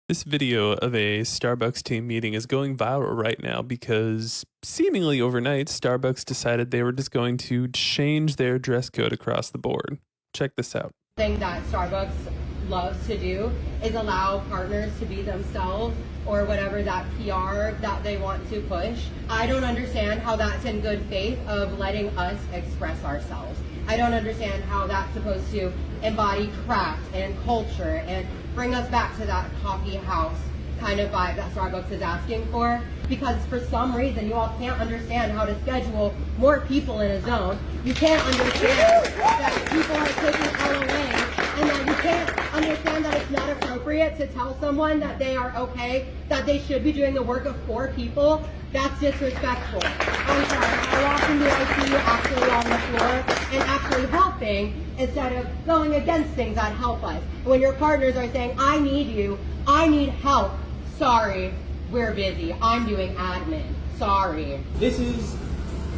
This video of a Starbucks team meeting is going viral right now because seemingly overnight, Starbucks decided they were just going to change their dress code across the board. Check this out. Thing that Starbucks loves to do is allow partners to be themselves or whatever that PR that they want to push. I don't understand how that's in good faith of letting us express ourselves. I don't understand how that's supposed to embody craft and culture and bring us back to that coffee house kind of vibe that Starbucks is asking for, because for some reason you all can't understand how to schedule more people in a zone. You can't understand that people are taking all away, and that you can't understand that it's not appropriate to tell someone that they are okay, that they should be doing the work of 4 people. That's disrespectful. I'm sorry, how often do I see you actually on the floor and actually helping instead of going against things that help us? When your partners are saying, I need you, I need help, sorry, we're busy, I'm doing admin, sorry. This is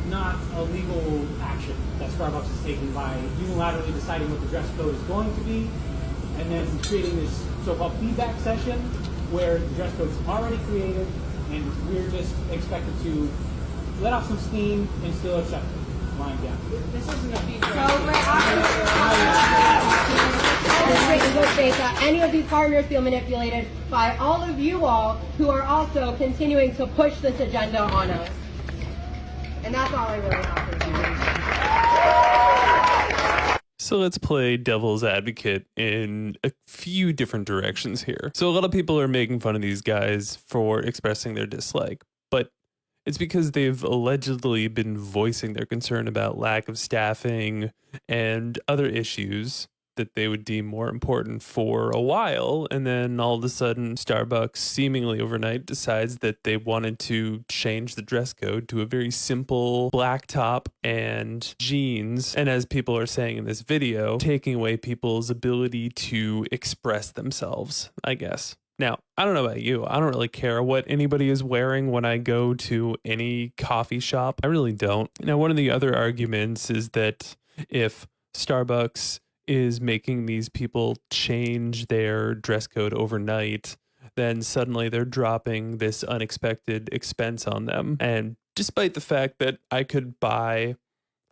not a legal action that Starbucks is taking by unilaterally deciding what the dress code is going to be and then creating this so-called feedback session where the dress code is already created and we're just expected to let off some steam and still accept it. Line down. This isn't a feedback. So we're in good faith that any of these partners feel manipulated by all of you all who are also continuing to push this agenda on us. And that's all I really have to say. So let's play devil's advocate in a few different directions here. So a lot of people are making fun of these guys for expressing their dislike, but it's because they've allegedly been voicing their concern about lack of staffing and other issues that they would deem more important for a while, and then all of a sudden Starbucks seemingly overnight decides that they wanted to change the dress code to a very simple black top and jeans, and as people are saying in this video, taking away people's ability to express themselves, I guess. Now, I don't know about you. I don't really care what anybody is wearing when I go to any coffee shop. I really don't. Now, one of the other arguments is that if Starbucks is making these people change their dress code overnight, then suddenly they're dropping this unexpected expense on them. And despite the fact that I could buy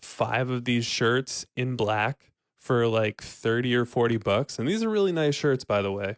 5 of these shirts in black for like 30 or 40 bucks, and these are really nice shirts, by the way,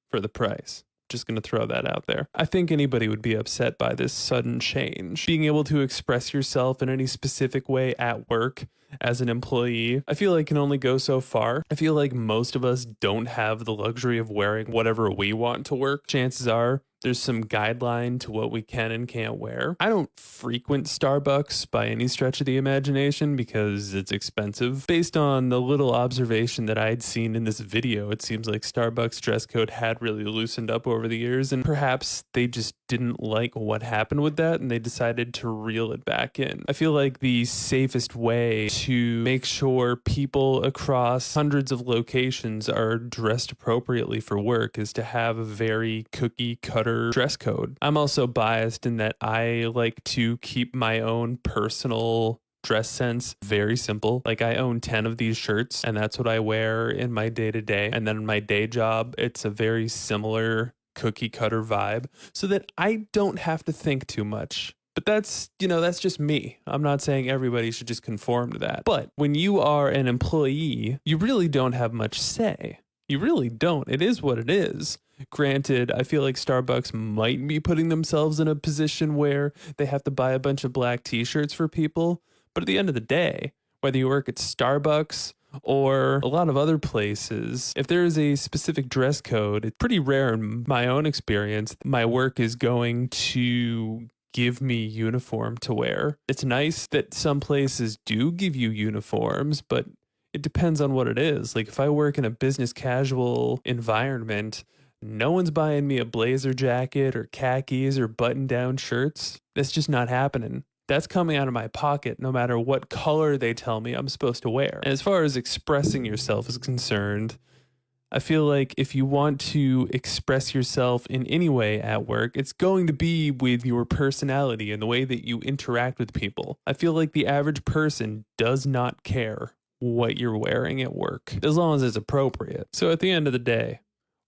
for the price. Just going to throw that out there. I think anybody would be upset by this sudden change. Being able to express yourself in any specific way at work as an employee, I feel like can only go so far. I feel like most of us don't have the luxury of wearing whatever we want to work. Chances are there's some guideline to what we can and can't wear. I don't frequent Starbucks by any stretch of the imagination because it's expensive. Based on the little observation that I'd seen in this video, it seems like Starbucks dress code had really loosened up over the years, and perhaps they just didn't like what happened with that and they decided to reel it back in. I feel like the safest way to make sure people across hundreds of locations are dressed appropriately for work is to have a very cookie cutter dress code. I'm also biased in that I like to keep my own personal dress sense very simple. Like I own 10 of these shirts and that's what I wear in my day-to-day. And then in my day job, it's a very similar cookie cutter vibe so that I don't have to think too much. But that's just me. I'm not saying everybody should just conform to that. But when you are an employee, you really don't have much say. You really don't. It is what it is. Granted, I feel like Starbucks might be putting themselves in a position where they have to buy a bunch of black t-shirts for people. But at the end of the day, whether you work at Starbucks or a lot of other places, if there is a specific dress code, it's pretty rare in my own experience. My work is going to give me uniform to wear. It's nice that some places do give you uniforms, but it depends on what it is. Like if I work in a business casual environment, no one's buying me a blazer jacket or khakis or button-down shirts. That's just not happening. That's coming out of my pocket no matter what color they tell me I'm supposed to wear. And as far as expressing yourself is concerned, I feel like if you want to express yourself in any way at work, it's going to be with your personality and the way that you interact with people. I feel like the average person does not care what you're wearing at work, as long as it's appropriate. So at the end of the day,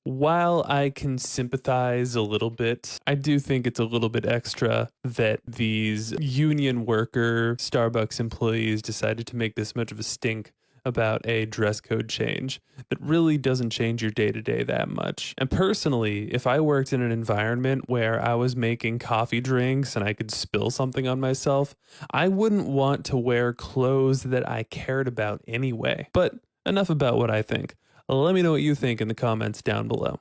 while I can sympathize a little bit, I do think it's a little bit extra that these union worker Starbucks employees decided to make this much of a stink about a dress code change that really doesn't change your day to day that much. And personally, if I worked in an environment where I was making coffee drinks and I could spill something on myself, I wouldn't want to wear clothes that I cared about anyway. But enough about what I think. Let me know what you think in the comments down below.